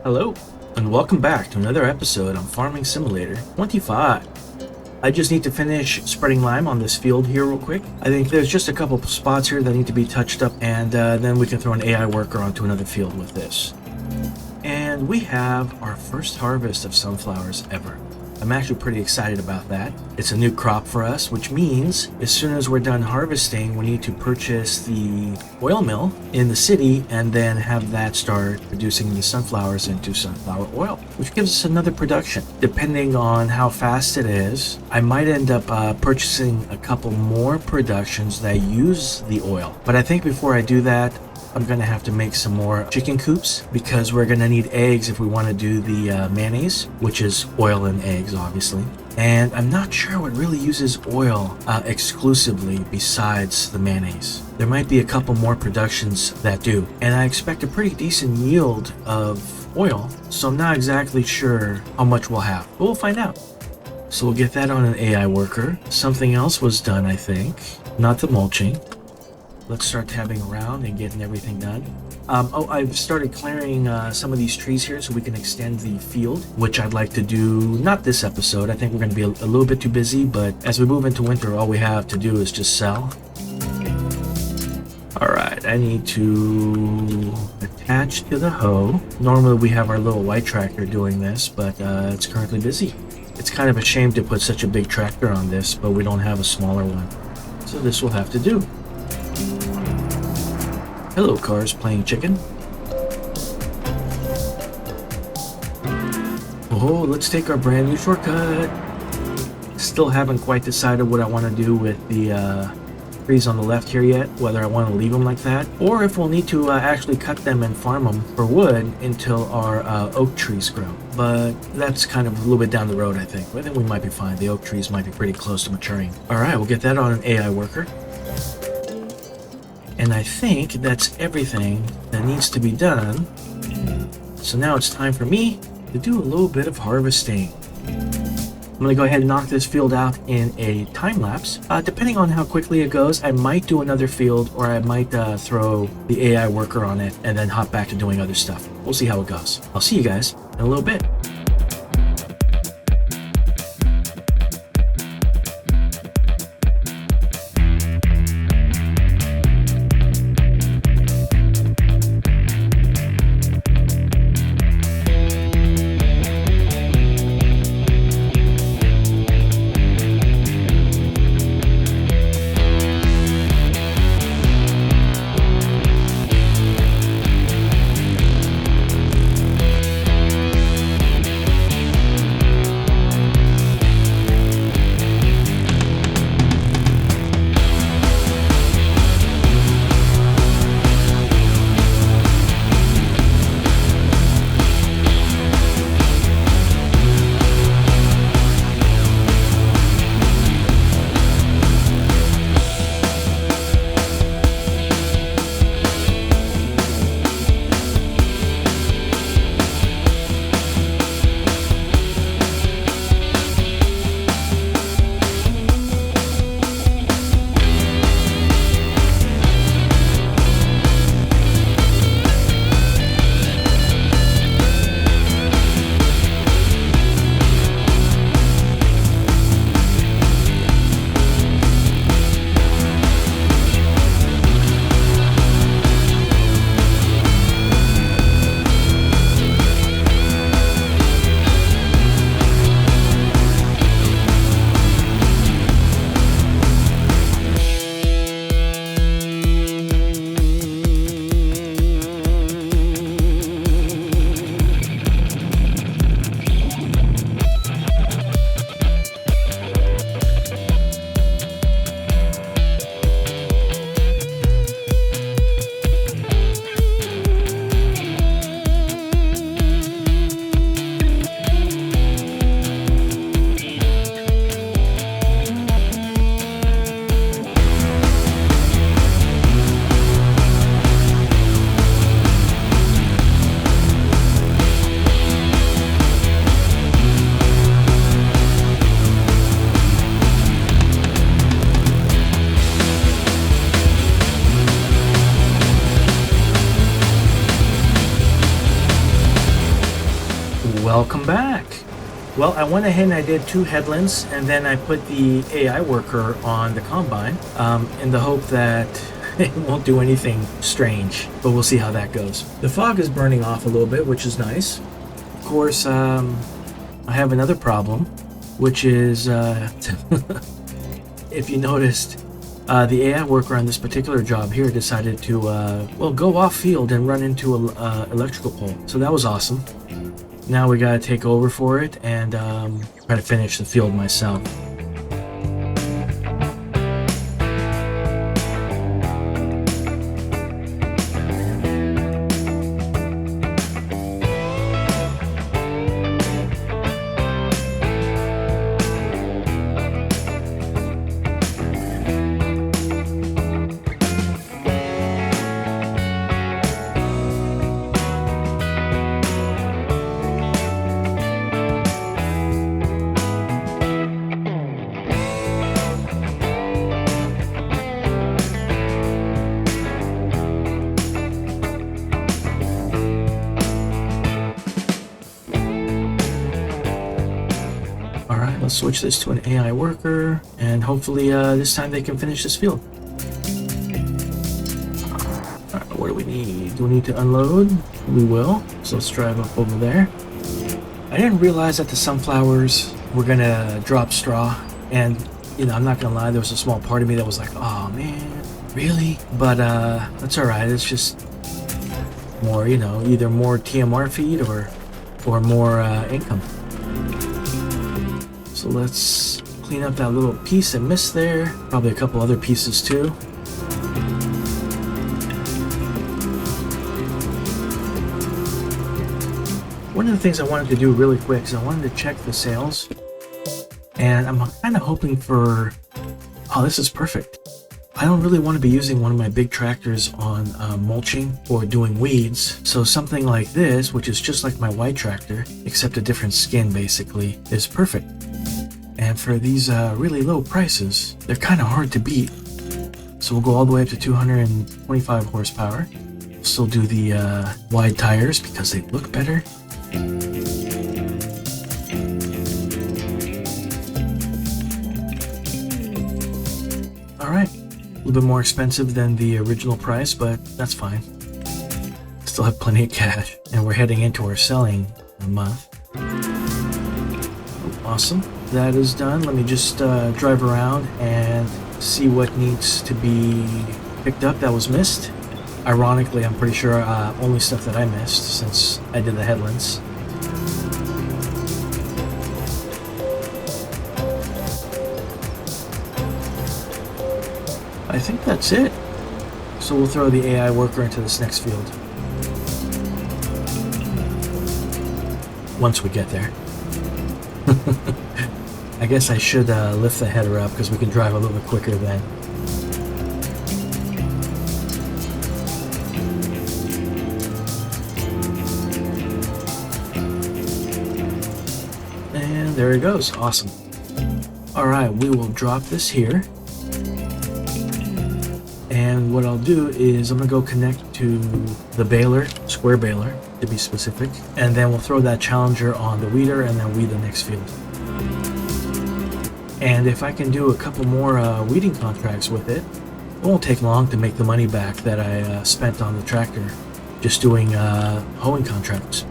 Hello, and welcome back to another episode on Farming Simulator 25. I just need to finish spreading lime on this field here real quick. I think there's just a couple spots here that need to be touched up, and then we can throw an AI worker onto another field with this. And we have our first harvest of sunflowers ever. I'm actually pretty excited about that. It's a new crop for us, which means as soon as we're done harvesting, we need to purchase the oil mill in the city and then have that start producing the sunflowers into sunflower oil, which gives us another production. Depending on how fast it is, I might end up purchasing a couple more productions that use the oil. But I think before I do that, I'm gonna have to make some more chicken coops because we're gonna need eggs if we want to do the mayonnaise, which is oil and eggs, obviously. And I'm not sure what really uses oil exclusively besides the mayonnaise. There might be a couple more productions that do, and I expect a pretty decent yield of oil, so I'm not exactly sure how much we'll have, but we'll find out. So we'll get that on an AI worker. Something else was done, I think, not the mulching. Let's start tabbing around and getting everything done. I've started clearing some of these trees here so we can extend the field, which I'd like to do, not this episode. I think we're going to be a little bit too busy, but as we move into winter, all we have to do is just sell. Alright, I need to attach to the hoe. Normally we have our little white tractor doing this, but it's currently busy. It's kind of a shame to put such a big tractor on this, but we don't have a smaller one. So this will have to do. Hello, cars playing chicken. Oh, let's take our brand new shortcut. Still haven't quite decided what I want to do with the trees on the left here yet, whether I want to leave them like that, or if we'll need to actually cut them and farm them for wood until our oak trees grow. But that's kind of a little bit down the road, I think. I think we might be fine. The oak trees might be pretty close to maturing. Alright, we'll get that on an AI worker. And I think that's everything that needs to be done. So now it's time for me to do a little bit of harvesting. I'm going to go ahead and knock this field out in a time lapse. Depending on how quickly it goes, I might do another field, or I might throw the AI worker on it and then hop back to doing other stuff. We'll see how it goes. I'll see you guys in a little bit. Welcome back. Well, I went ahead and I did 2 headlands, and then I put the AI worker on the combine in the hope that it won't do anything strange, but we'll see how that goes. The fog is burning off a little bit, which is nice. Of course, I have another problem, which is if you noticed, the AI worker on this particular job here decided to go off field and run into an electrical pole. So that was awesome. Now we gotta take over for it and try to finish the field myself. Let's switch this to an AI worker, and hopefully this time they can finish this field. What do we need? Do we need to unload? We will. So let's drive up over there. I didn't realize that the sunflowers were gonna drop straw, and I'm not gonna lie, there was a small part of me that was like, oh man, really? But that's alright. It's just more, either more TMR feed or more income. So let's clean up that little piece I missed there. Probably a couple other pieces too. One of the things I wanted to do really quick is I wanted to check the sales. And I'm kind of hoping for... Oh, this is perfect. I don't really want to be using one of my big tractors on mulching or doing weeds. So something like this, which is just like my white tractor, except a different skin basically, is perfect. And for these really low prices, they're kind of hard to beat. So we'll go all the way up to 225 horsepower. Still do the wide tires because they look better. Alright, a little bit more expensive than the original price, but that's fine. Still have plenty of cash, and we're heading into our selling month. Awesome. That is done. Let me just drive around and see what needs to be picked up that was missed. Ironically, I'm pretty sure only stuff that I missed since I did the headlands. I think that's it. So we'll throw the AI worker into this next field. Once we get there. I guess I should lift the header up because we can drive a little bit quicker then. And there it goes. Awesome. Alright, we will drop this here. And what I'll do is I'm going to go connect to the baler, square baler to be specific, and then we'll throw that Challenger on the weeder and then weed the next field. And if I can do a couple more weeding contracts with it, it won't take long to make the money back that I spent on the tractor just doing hoeing contracts.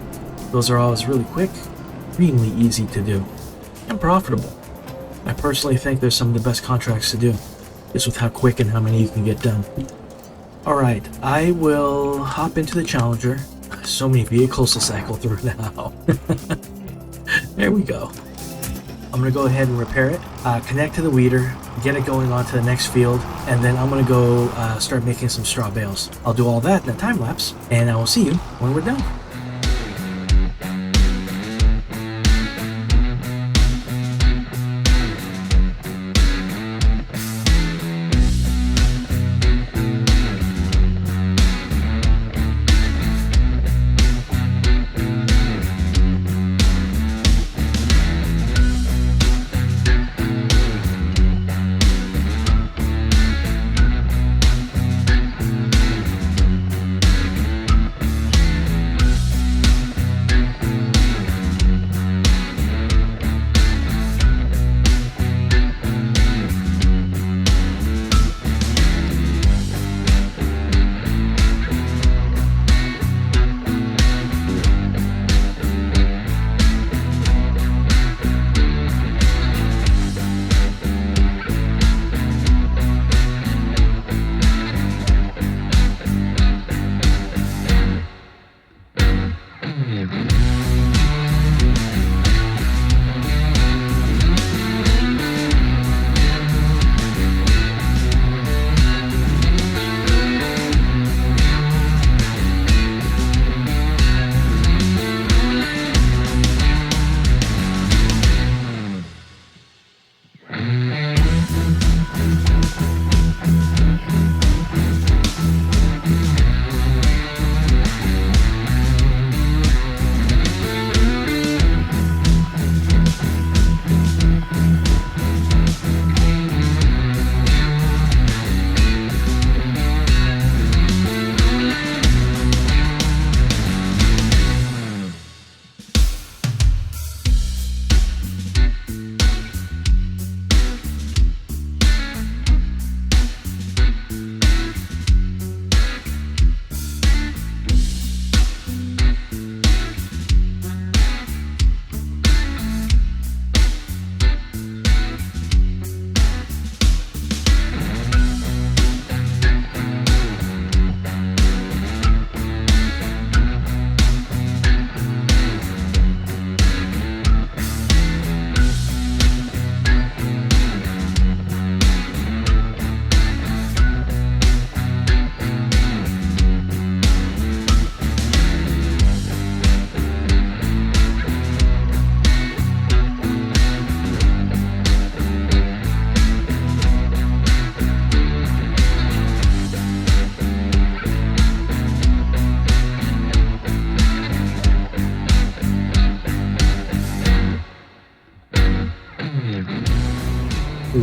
Those are always really quick, extremely easy to do, and profitable. I personally think they're some of the best contracts to do, just with how quick and how many you can get done. Alright, I will hop into the Challenger. So many vehicles to cycle through now. There we go. I'm going to go ahead and repair it, connect to the weeder, get it going on to the next field, and then I'm going to go start making some straw bales. I'll do all that in a time lapse, and I will see you when we're done.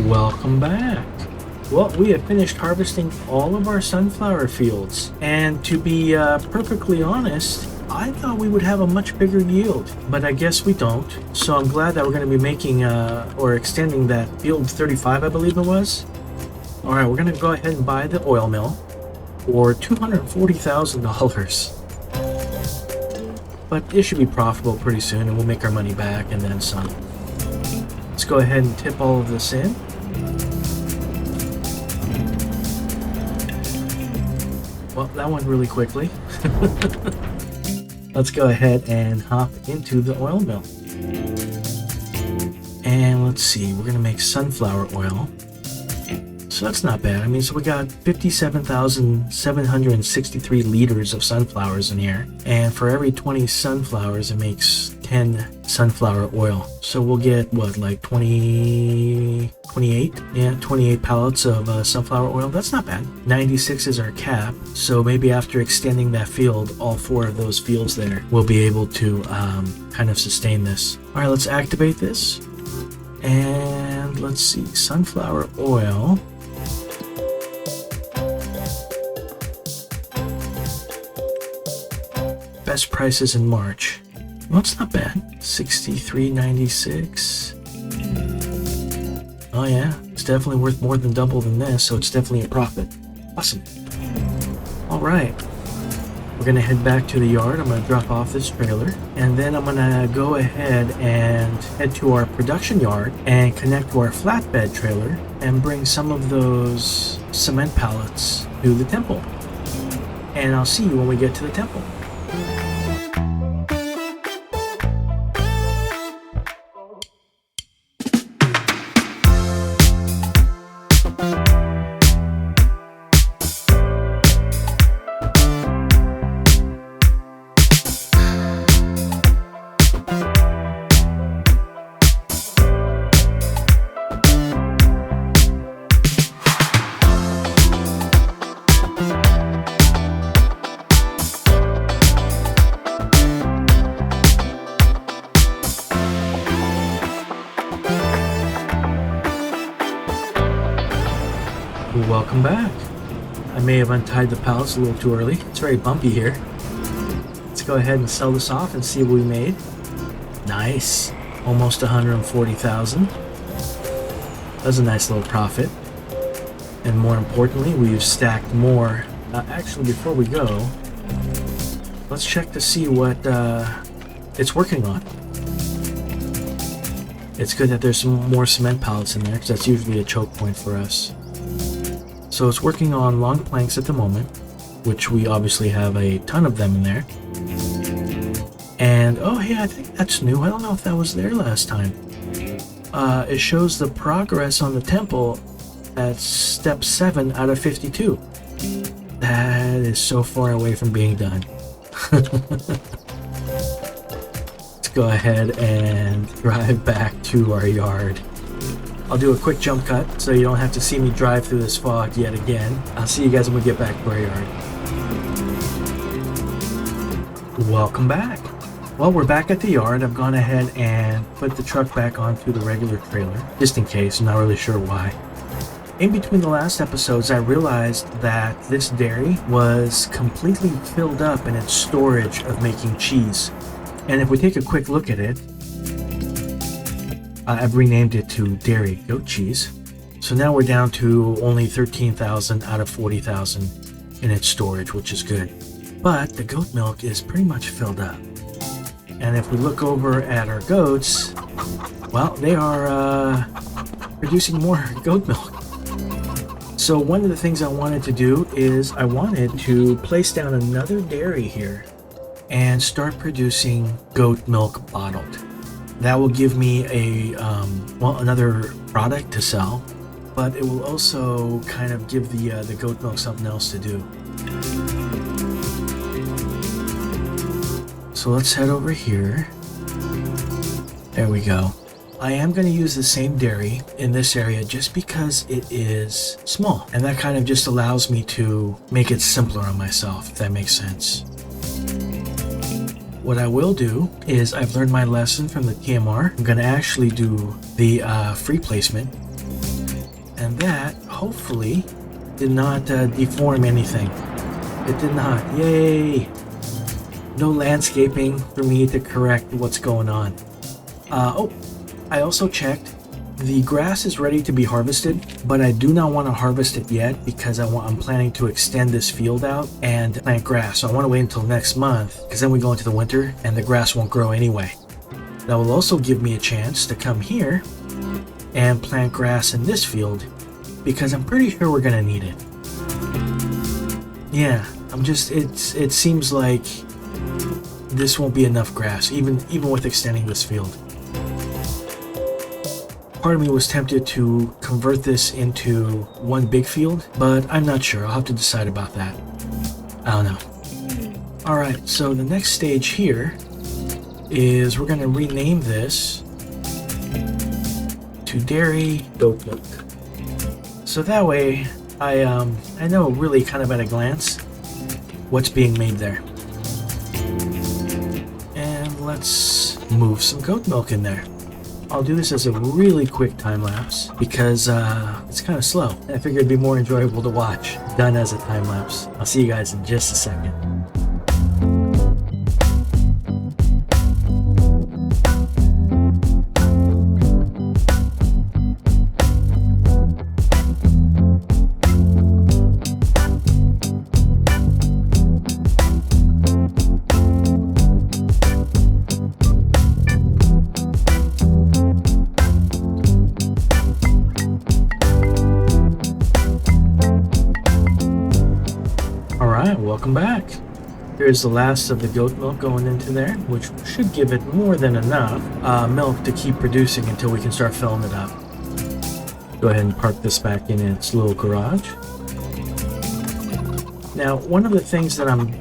Welcome back. Well, we have finished harvesting all of our sunflower fields, and to be perfectly honest, I thought we would have a much bigger yield, but I guess we don't. So I'm glad that we're going to be making or extending that field 35, I believe it was. All right, we're going to go ahead and buy the oil mill for $240,000. But it should be profitable pretty soon, and we'll make our money back and then some. Let's go ahead and tip all of this in. Well, that went really quickly. Let's go ahead and hop into the oil mill. And let's see, we're gonna make sunflower oil. So that's not bad. I mean, so we got 57,763 liters of sunflowers in here. And for every 20 sunflowers, it makes 10 sunflower oil. So we'll get, what, like 28? Yeah, 28 pallets of sunflower oil. That's not bad. 96 is our cap. So maybe after extending that field, all 4 of those fields there, we'll be able to kind of sustain this. All right, let's activate this. And let's see, sunflower oil. Best prices in March. Well, it's not bad. $63.96. Oh yeah, it's definitely worth more than double than this, so it's definitely a profit. Awesome. All right, we're gonna head back to the yard. I'm gonna drop off this trailer, and then I'm gonna go ahead and head to our production yard and connect to our flatbed trailer and bring some of those cement pallets to the temple. And I'll see you when we get to the temple. Welcome back. I may have untied the pallets a little too early. It's very bumpy here. Let's go ahead and sell this off and see what we made. Nice. Almost 140,000. That's a nice little profit. And more importantly, we've stacked more. Actually, before we go, let's check to see what it's working on. It's good that there's some more cement pallets in there, because that's usually a choke point for us. So it's working on long planks at the moment, which we obviously have a ton of them in there. And oh hey, I think that's new. I don't know if that was there last time. It shows the progress on the temple at step 7 out of 52. That is so far away from being done. Let's go ahead and drive back to our yard. I'll do a quick jump cut so you don't have to see me drive through this fog yet again. I'll see you guys when we get back to our yard. Welcome back. Well, we're back at the yard. I've gone ahead and put the truck back onto the regular trailer, just in case. I'm not really sure why. In between the last episodes, I realized that this dairy was completely filled up in its storage of making cheese. And if we take a quick look at it, I've renamed it to Dairy Goat Cheese. So now we're down to only 13,000 out of 40,000 in its storage, which is good. But the goat milk is pretty much filled up. And if we look over at our goats, well, they are producing more goat milk. So one of the things I wanted to do is I wanted to place down another dairy here and start producing goat milk bottled. That will give me another product to sell, but it will also kind of give the goat milk something else to do. So let's head over here. There we go. I am going to use the same dairy in this area just because it is small, and that kind of just allows me to make it simpler on myself, if that makes sense. What I will do is I've learned my lesson from the TMR. I'm going to actually do the free placement And that, hopefully, did not deform anything. It did not. Yay! No landscaping for me to correct what's going on. I also checked. The grass is ready to be harvested, but I do not want to harvest it yet because I'm planning to extend this field out and plant grass. So I want to wait until next month because then we go into the winter and the grass won't grow anyway. That will also give me a chance to come here and plant grass in this field because I'm pretty sure we're going to need it. Yeah, it seems like this won't be enough grass, even with extending this field. Part of me was tempted to convert this into one big field, but I'm not sure. I'll have to decide about that. I don't know. Alright, so the next stage here is we're going to rename this to Dairy Goat Milk. So that way, I know really kind of at a glance what's being made there. And let's move some goat milk in there. I'll do this as a really quick time lapse because it's kind of slow. I figured it'd be more enjoyable to watch done as a time lapse. I'll see you guys in just a second. Welcome back. Here's the last of the goat milk going into there, which should give it more than enough milk to keep producing until we can start filling it up. Go ahead and park this back in its little garage. Now, one of the things that I'm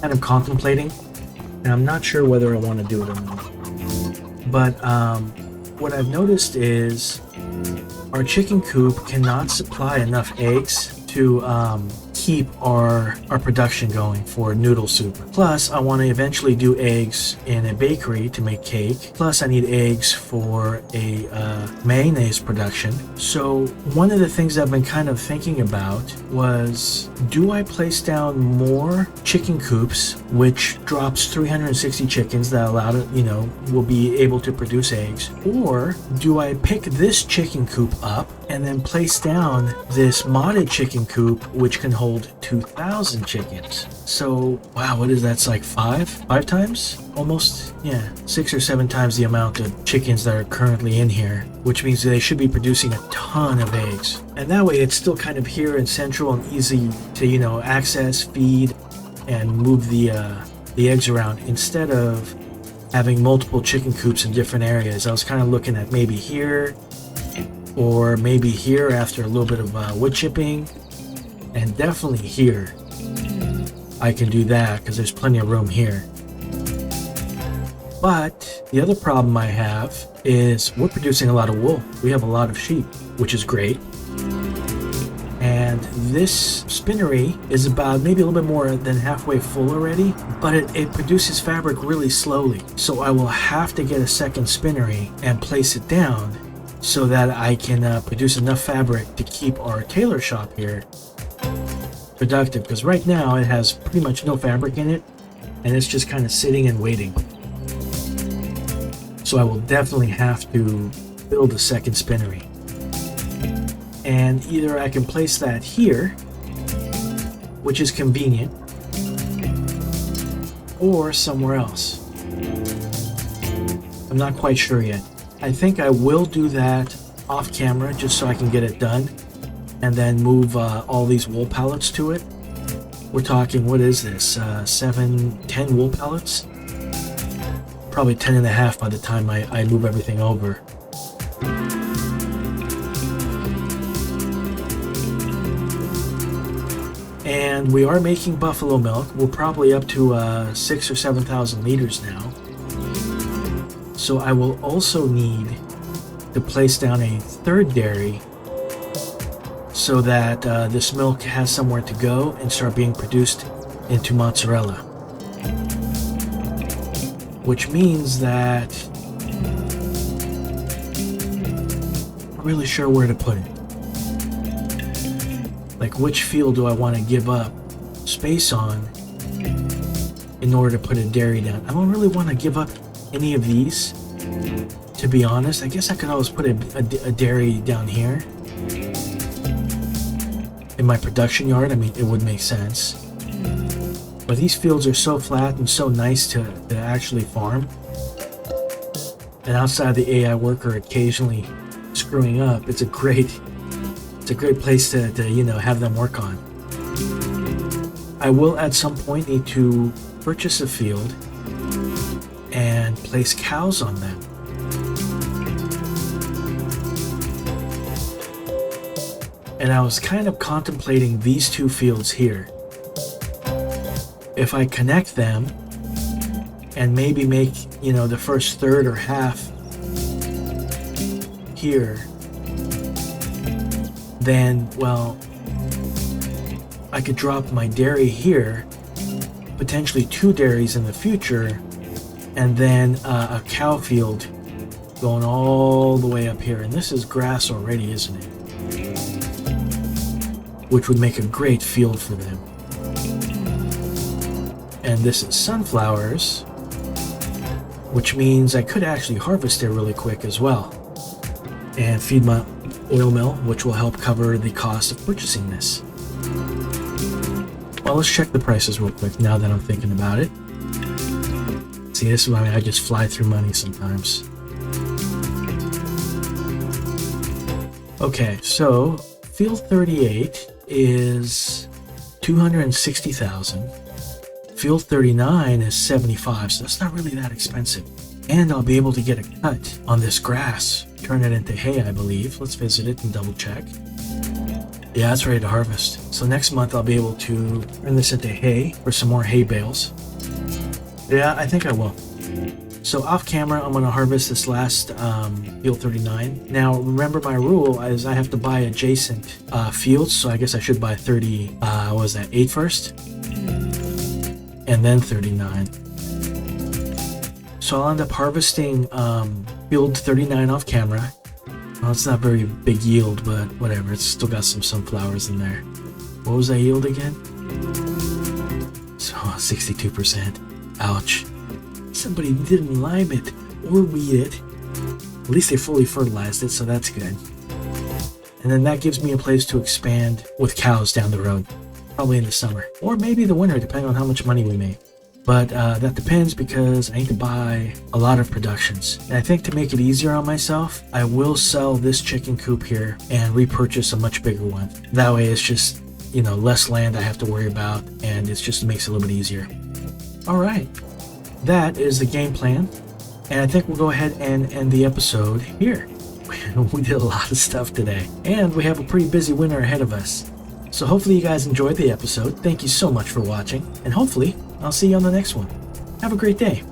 kind of contemplating, and I'm not sure whether I want to do it or not, but what I've noticed is our chicken coop cannot supply enough eggs to keep our production going for noodle soup. Plus, I want to eventually do eggs in a bakery to make cake. Plus, I need eggs for a mayonnaise production. So one of the things I've been kind of thinking about was, do I place down more chicken coops, which drops 360 chickens that allow to, will be able to produce eggs, or do I pick this chicken coop up and then place down this modded chicken coop, which can hold 2,000 chickens. So, wow, what is that? It's like five times? Almost, 6 or 7 times the amount of chickens that are currently in here, which means they should be producing a ton of eggs. And that way it's still kind of here and central and easy to, access, feed, and move the eggs around instead of having multiple chicken coops in different areas. I was kind of looking at maybe here or maybe here after a little bit of wood chipping. And definitely here, I can do that because there's plenty of room here. But the other problem I have is we're producing a lot of wool. We have a lot of sheep, which is great. And this spinnery is about maybe a little bit more than halfway full already, but it produces fabric really slowly. So I will have to get a second spinnery and place it down so that I can produce enough fabric to keep our tailor shop here productive, because right now it has pretty much no fabric in it and it's just kind of sitting and waiting. So I will definitely have to build a second spinnery, and either I can place that here, which is convenient, or somewhere else. I'm not quite sure yet. I think I will do that off camera just so I can get it done and then move all these wool pallets to it. We're talking, what is this, 10 wool pallets? Probably 10 and a half by the time I move everything over. And we are making buffalo milk. We're probably up to 6,000 or 7,000 liters now. So I will also need to place down a third dairy so that this milk has somewhere to go and start being produced into mozzarella. Which means that I'm not really sure where to put it. Like, which field do I want to give up space on in order to put a dairy down? I don't really want to give up any of these, to be honest. I guess I could always put a dairy down here in my production yard. I mean, it would make sense. But these fields are so flat and so nice to actually farm. And outside the AI worker occasionally screwing up, it's a great place to have them work on. I will at some point need to purchase a field and place cows on them. And I was kind of contemplating these two fields here. If I connect them and maybe make, the first third or half here, then, well, I could drop my dairy here, potentially 2 dairies in the future, and then a cow field going all the way up here. And this is grass already, isn't it? Which would make a great field for them. And this is sunflowers, which means I could actually harvest there really quick as well and feed my oil mill, which will help cover the cost of purchasing this. Well, let's check the prices real quick now that I'm thinking about it. See, this is why I just fly through money sometimes. Okay, so field 38 is 260,000. Field 39 is 75, so that's not really that expensive. And I'll be able to get a cut on this grass, turn it into hay, I believe. Let's visit it and double check. Yeah, it's ready to harvest. So next month I'll be able to turn this into hay for some more hay bales. Yeah, I think I will. So off camera, I'm going to harvest this last field 39. Now, remember my rule is I have to buy adjacent fields, so I guess I should buy 8 first? And then 39. So I'll end up harvesting field 39 off camera. Well, it's not very big yield, but whatever. It's still got some sunflowers in there. What was that yield again? So 62%. Ouch. Somebody didn't lime it or weed it. At least they fully fertilized it, so that's good. And then that gives me a place to expand with cows down the road. Probably in the summer, or maybe the winter, depending on how much money we make. But that depends, because I need to buy a lot of productions. And I think to make it easier on myself, I will sell this chicken coop here and repurchase a much bigger one. That way it's just, less land I have to worry about, and it just makes it a little bit easier. All right, that is the game plan. And I think we'll go ahead and end the episode here. We did a lot of stuff today, and we have a pretty busy winter ahead of us. So hopefully you guys enjoyed the episode. Thank you so much for watching, and hopefully I'll see you on the next one. Have a great day.